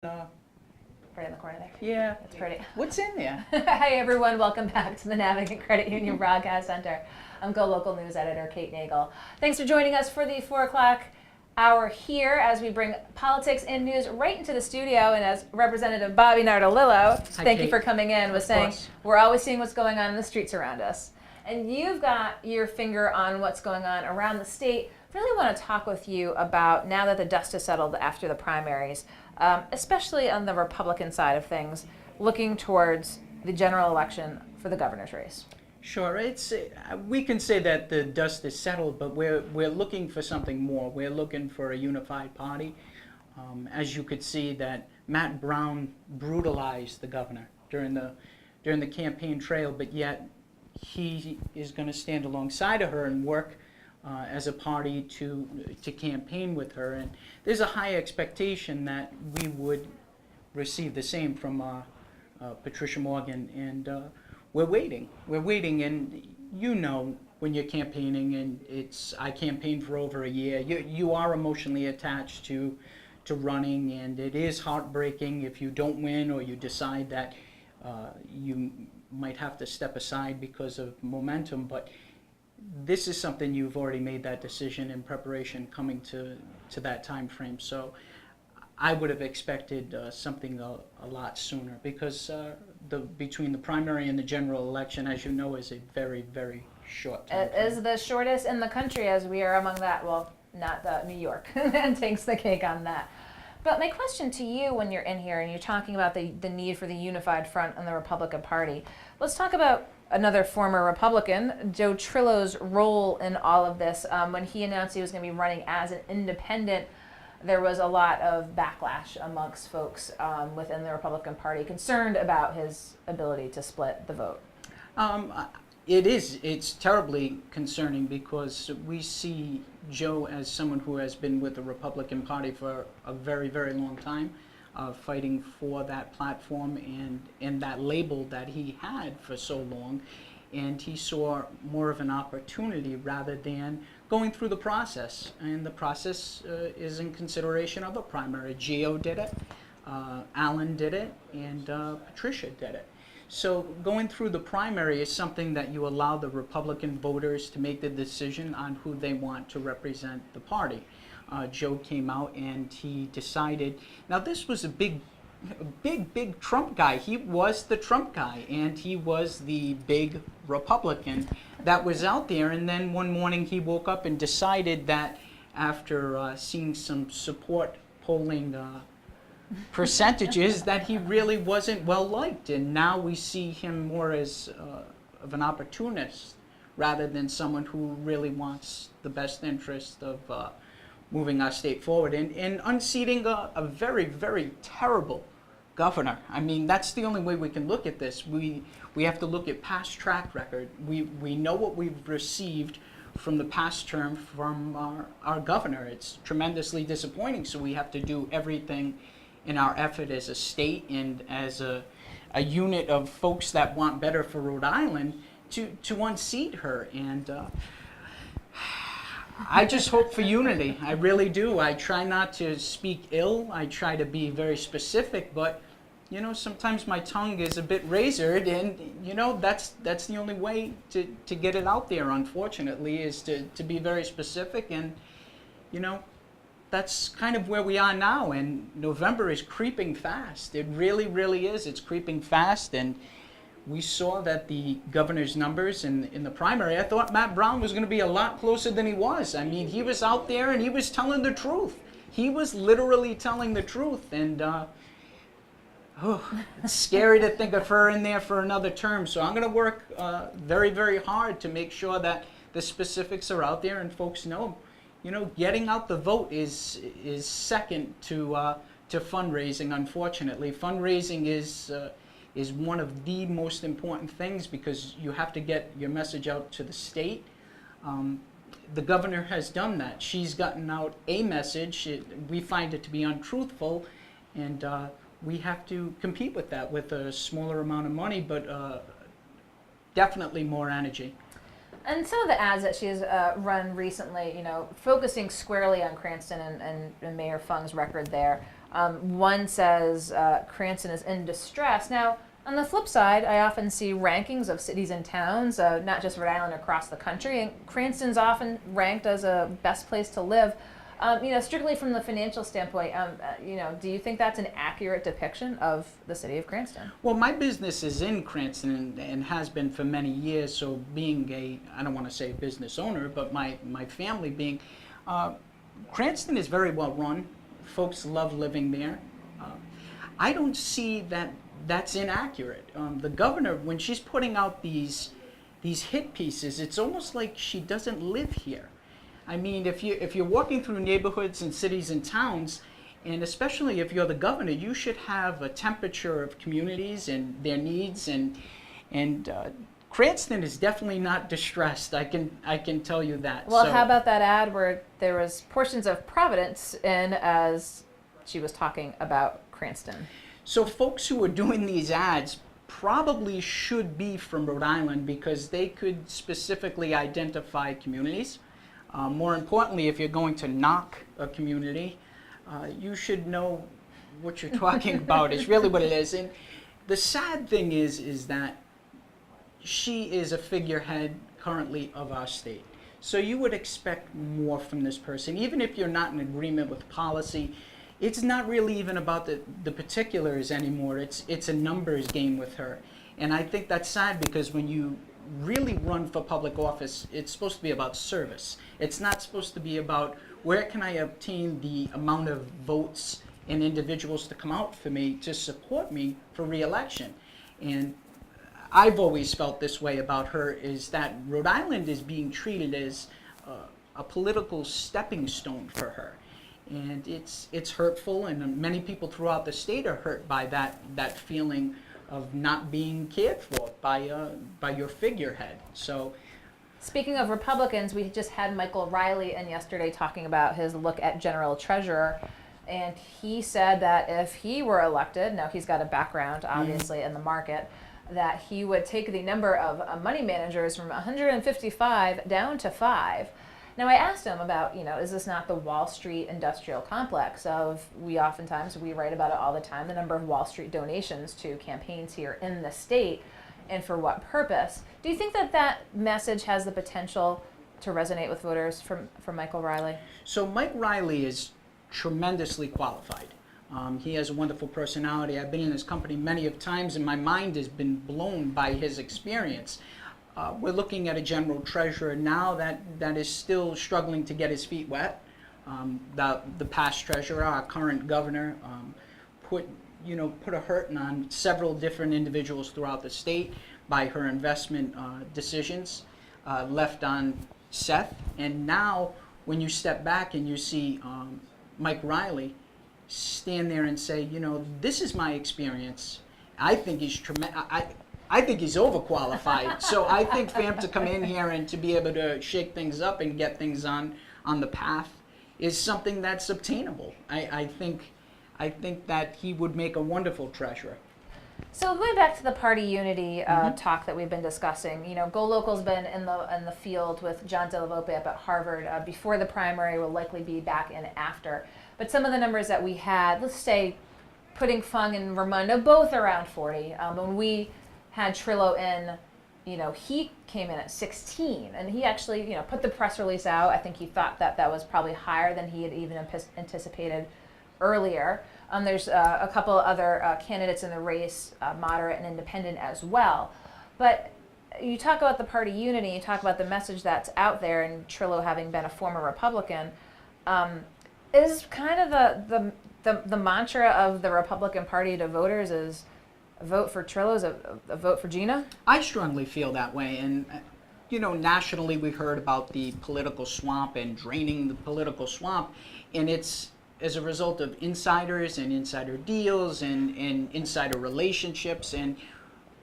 Uh, Right in the corner there. yeah. That's pretty. What's in there? Hi everyone, welcome back to the Navigant Credit Union Broadcast Center. I'm GoLocal News Editor Kate Nagel. Thanks for joining us for the 4 o'clock hour here as we bring politics and news right into the studio. And as Representative Bobby Nardolillo, thank you Kate. for coming in, was Of saying course. we're always seeing what's going on in the streets around us. And you've got your finger on what's going on around the state. Really want to talk with you about, now that the dust has settled after the primaries, especially on the Republican side of things, looking towards the general election for the governor's race. Sure. It's we can say that the dust is settled, but we're looking for something more. We're looking for a unified party. As you could see, that Matt Brown brutalized the governor during the campaign trail, but yet he is going to stand alongside of her and work as a party to campaign with her. And there's a high expectation that we would receive the same from Patricia Morgan, and we're waiting. We're waiting, and you know when you're campaigning, and I campaigned for over a year. You are emotionally attached to running, and it is heartbreaking if you don't win or you decide that you might have to step aside because of momentum. But this is something you've already made that decision in preparation coming to that time frame. So I would have expected something a lot sooner, because between the primary and the general election, as you know, is a very, very short time It is the shortest in the country, as we are among that, well, not New York, and takes the cake on that. But my question to you, when you're in here and you're talking about the need for the unified front on the Republican Party, let's talk about another former Republican, Joe Trillo's role in all of this. When he announced he was going to be running as an independent, there was a lot of backlash amongst folks within the Republican Party concerned about his ability to split the vote. It's terribly concerning, because we see Joe as someone who has been with the Republican Party for a very, very long time, fighting for that platform and that label that he had for so long. And he saw more of an opportunity rather than going through the process. And the process is in consideration of a primary. Gio did it, Alan did it, and Patricia did it. So going through the primary is something that you allow the Republican voters to make the decision on who they want to represent the party. Joe came out and he decided. Now this was a big Trump guy. He was the Trump guy, and he was the big Republican that was out there. And then one morning he woke up and decided that, after seeing some support polling percentages, that he really wasn't well liked. And now we see him more as of an opportunist rather than someone who really wants the best interest of moving our state forward and unseating a very, very terrible governor. I mean, that's the only way we can look at this. We have to look at past track record. We know what we've received from the past term from our governor. It's tremendously disappointing, so we have to do everything in our effort as a state and as a unit of folks that want better for Rhode Island to unseat her. And I just hope for unity. I really do. I try not to speak ill. I try to be very specific, but you know, sometimes my tongue is a bit razored, and you know, that's the only way to get it out there, unfortunately, is to be very specific. And you know, that's kind of where we are now, and November is creeping fast. It really, really is. It's creeping fast, and we saw that the governor's numbers in the primary, I thought Matt Brown was going to be a lot closer than he was. I mean, he was out there and he was telling the truth. He was literally telling the truth, and it's scary to think of her in there for another term. So I'm going to work very, very hard to make sure that the specifics are out there and folks know. You know, getting out the vote is second to fundraising. Unfortunately, fundraising is one of the most important things, because you have to get your message out to the state. The governor has done that. She's gotten out a message. We find it to be untruthful, and we have to compete with that with a smaller amount of money, but definitely more energy. And some of the ads that she's run recently, you know, focusing squarely on Cranston and Mayor Fung's record there, One says Cranston is in distress. Now, on the flip side, I often see rankings of cities and towns, not just Rhode Island, across the country, and Cranston's often ranked as a best place to live. Strictly from the financial standpoint, do you think that's an accurate depiction of the city of Cranston? Well, my business is in Cranston and has been for many years, so being I don't want to say business owner, but my family being, Cranston is very well run. Folks love living there. I don't see that that's inaccurate. The governor, when she's putting out these hit pieces, it's almost like she doesn't live here. I mean, if you're walking through neighborhoods and cities and towns, and especially if you're the governor, you should have a temperature of communities and their needs. And Cranston is definitely not distressed. I can tell you that. Well, So, how about that ad where there was portions of Providence in as she was talking about Cranston? So folks who are doing these ads probably should be from Rhode Island because they could specifically identify communities. More importantly, if you're going to knock a community, you should know what you're talking about is really what it is. And the sad thing is that she is a figurehead currently of our state. So you would expect more from this person. Even if you're not in agreement with policy, it's not really even about the particulars anymore. It's a numbers game with her. And I think that's sad because when you really run for public office, it's supposed to be about service. It's not supposed to be about where can I obtain the amount of votes and individuals to come out for me to support me for re-election. And I've always felt this way about her, is that Rhode Island is being treated as a political stepping stone for her. And it's hurtful, and many people throughout the state are hurt by that feeling of not being cared for by your figurehead. So, Speaking of Republicans, we just had Michael Riley in yesterday talking about his look at General Treasurer, and he said that if he were elected, now he's got a background obviously in the market, that he would take the number of money managers from 155 down to 5. Now I asked him about, is this not the Wall Street industrial complex of, we write about it all the time, the number of Wall Street donations to campaigns here in the state, and for what purpose? Do you think that message has the potential to resonate with voters from Michael Riley? So Mike Riley is tremendously qualified. He has a wonderful personality. I've been in his company many of times, and my mind has been blown by his experience. We're looking at a general treasurer now that is still struggling to get his feet wet. The past treasurer, our current governor, put a hurting on several different individuals throughout the state by her investment decisions, left on Seth. And now when you step back and you see Mike Riley stand there and say, this is my experience. I think he's I think he's overqualified. So I think for him to come in here and to be able to shake things up and get things on the path is something that's obtainable. I think that he would make a wonderful treasurer. So going back to the party unity talk that we've been discussing, GoLocal's been in the field with John Delavolpe up at Harvard before the primary, will likely be back in after. But some of the numbers that we had, let's say, putting Fung and Raimondo both around 40. When we had Trillo in, he came in at 16, and he actually, put the press release out. I think he thought that was probably higher than he had even anticipated earlier. There's a couple other candidates in the race, moderate and independent as well. But you talk about the party unity, you talk about the message that's out there, and Trillo having been a former Republican, is kind of the mantra of the Republican Party to voters is a vote for Trillo is a vote for Gina? I strongly feel that way. And, nationally we heard about the political swamp and draining the political swamp. And it's as a result of insiders and insider deals and insider relationships. And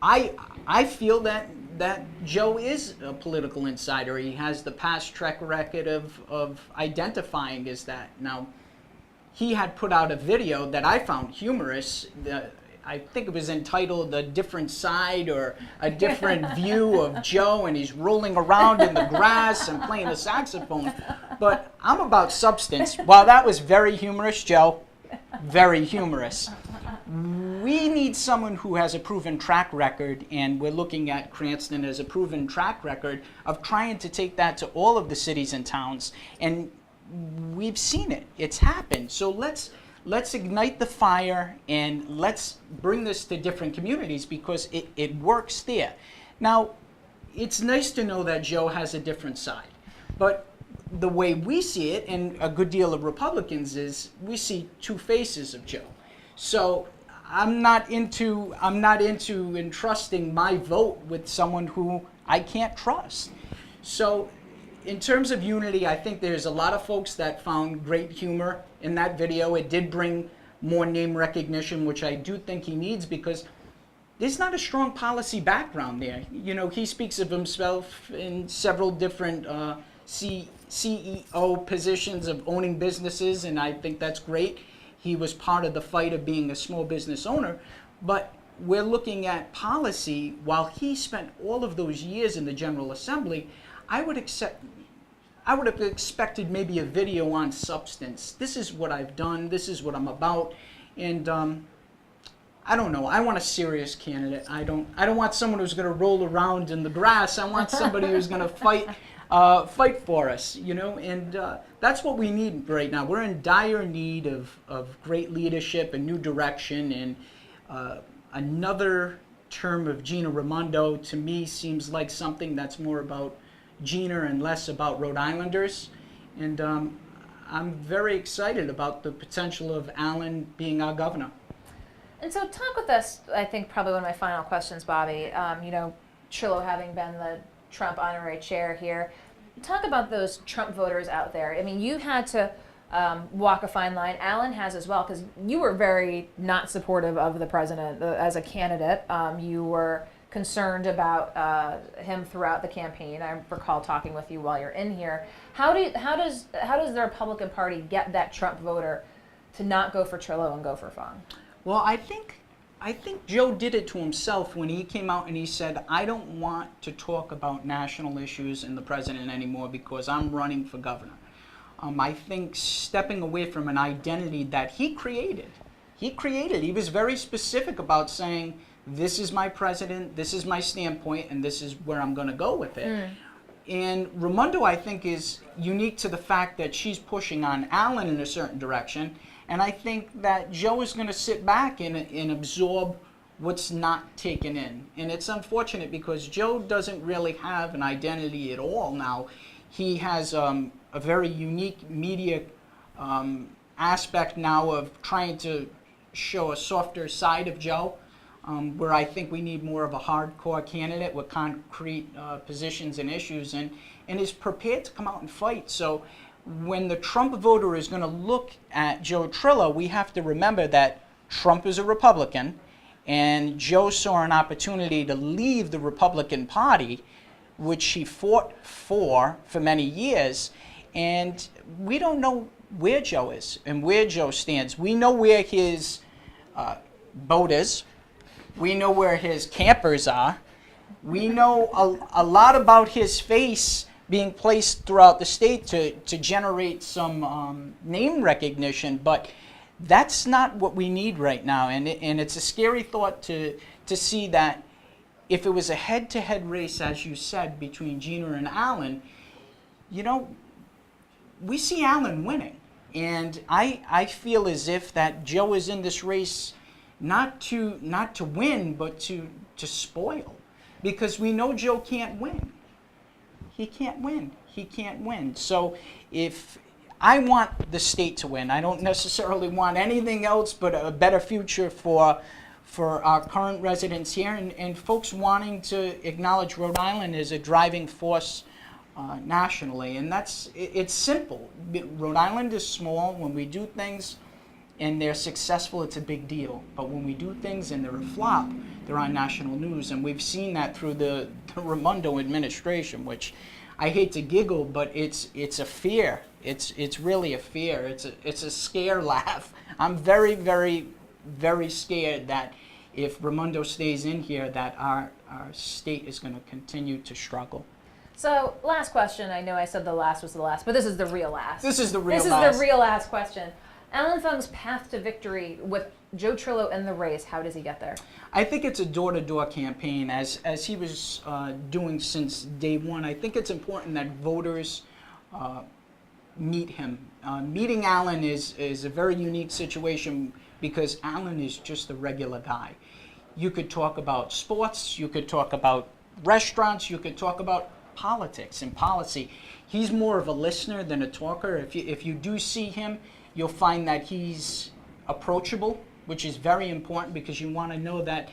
I feel that Joe is a political insider. He has the past track record of identifying as that. Now, he had put out a video that I found humorous. I think it was entitled "A Different Side" or "A Different View of Joe," and he's rolling around in the grass and playing the saxophone. But I'm about substance. While that was very humorous, Joe, very humorous. We need someone who has a proven track record, and we're looking at Cranston as a proven track record of trying to take that to all of the cities and towns. And we've seen it. It's happened. So let's ignite the fire and let's bring this to different communities because it works there. Now, it's nice to know that Joe has a different side. But the way we see it, and a good deal of Republicans, is we see two faces of Joe. So I'm not into entrusting my vote with someone who I can't trust. So in terms of unity, I think there's a lot of folks that found great humor in that video. It did bring more name recognition, which I do think he needs, because there's not a strong policy background there. You know, he speaks of himself in several different CEO positions of owning businesses, and I think that's great. He was part of the fight of being a small business owner, but we're looking at policy. While he spent all of those years in the General Assembly, I would have expected maybe a video on substance. This is what I've done, this is what I'm about, and I don't know. I want a serious candidate. I don't want someone who's going to roll around in the grass. I want somebody who's going to fight for us, you know, and that's what we need right now. We're in dire need of great leadership and new direction, and another term of Gina Raimondo to me seems like something that's more about Gina and less about Rhode Islanders, and I'm very excited about the potential of Alan being our governor. And so talk with us, I think probably one of my final questions, Bobby, you know, Trillo having been the Trump honorary chair here, talk about those Trump voters out there. I mean, you had to walk a fine line. Alan has as well, because you were very not supportive of the president as a candidate. You were concerned about him throughout the campaign. I recall talking with you while you're in here. How does the Republican Party get that Trump voter to not go for Trillo and go for Fong? Well, I think Joe did it to himself when he came out and he said, I don't want to talk about national issues and the president anymore because I'm running for governor. I think stepping away from an identity that he created. He was very specific about saying, this is my president, this is my standpoint, and this is where I'm going to go with it. And Raimondo, I think, is unique to the fact that she's pushing on Alan in a certain direction. And I think that Joe is going to sit back and absorb what's not taken in. And it's unfortunate because Joe doesn't really have an identity at all now. He has a very unique media aspect now of trying to show a softer side of Joe, where I think we need more of a hardcore candidate with concrete positions and issues, and is prepared to come out and fight. So when the Trump voter is going to look at Joe Trillo, we have to remember that Trump is a Republican, and Joe saw an opportunity to leave the Republican Party, which he fought for many years, and we don't know where Joe is and where Joe stands. We know where his boat is. We know where his campers are. We know a lot about his face being placed throughout the state to generate some name recognition, but that's not what we need right now. And it's a scary thought to see that if it was a head-to-head race, as you said, between Gina and Alan, you know, we see Alan winning. And I feel as if that Joe is in this race not to win, but to spoil, because we know Joe can't win. He can't win. So if I want the state to win, I don't necessarily want anything else but a better future for our current residents here, and folks wanting to acknowledge Rhode Island as a driving force nationally. And it's simple. Rhode Island is small. When we do things and they're successful, it's a big deal. But when we do things and they're a flop, they're on national news. And we've seen that through the Raimondo administration, which I hate to giggle, but it's a fear. It's really a fear. It's a scare laugh. I'm very, very, very scared that if Raimondo stays in here, that our state is going to continue to struggle. So, last question. I know I said the last was the last, but this is the real last. This is the real last. This is the real last question. Alan Fung's path to victory with Joe Trillo in the race, how does he get there? I think it's a door-to-door campaign, as he was doing since day one. I think it's important that voters meet him. Meeting Alan is a very unique situation because Alan is just a regular guy. You could talk about sports, you could talk about restaurants, you could talk about politics and policy. He's more of a listener than a talker. If you do see him, you'll find that he's approachable, which is very important because you want to know that,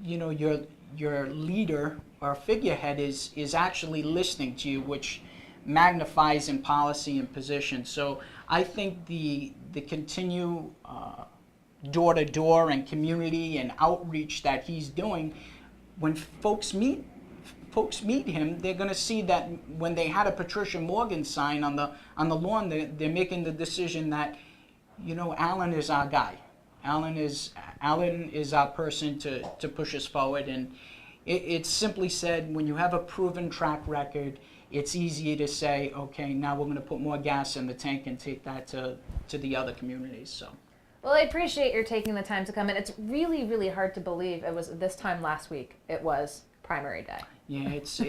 you know, your leader or figurehead is actually listening to you, which magnifies in policy and position. So I think the continue door-to-door and community and outreach that he's doing, when folks meet him, they're going to see that when they had a Patricia Morgan sign on the lawn, they're making the decision that, you know, Alan is our guy. Alan is our person to push us forward. And it's simply said, when you have a proven track record, it's easier to say, okay, now we're going to put more gas in the tank and take that to the other communities. So. Well, I appreciate your taking the time to come in. It's really, really hard to believe it was this time last week. It was primary day. Yeah, it's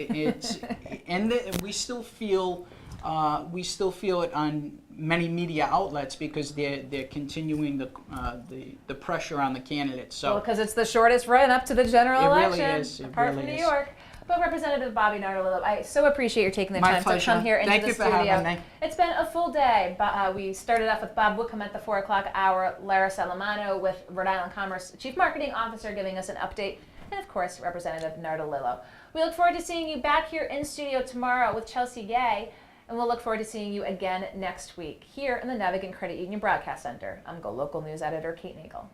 and we still feel it on many media outlets because they're continuing the pressure on the candidates. So well, because it's the shortest run up to the general election, really is. apart from New York. But Representative Bobby Nardolillo, I so appreciate you taking the time to come here into the studio. Thank you for having me. It's been a full day. We started off with Bob Wickham at the 4 o'clock hour, Lara Salamano with Rhode Island Commerce Chief Marketing Officer giving us an update, and of course, Representative Nardolillo. We look forward to seeing you back here in studio tomorrow with Chelsea Gay, and we'll look forward to seeing you again next week here in the Navigant Credit Union Broadcast Center. I'm GoLocal News Editor Kate Nagel.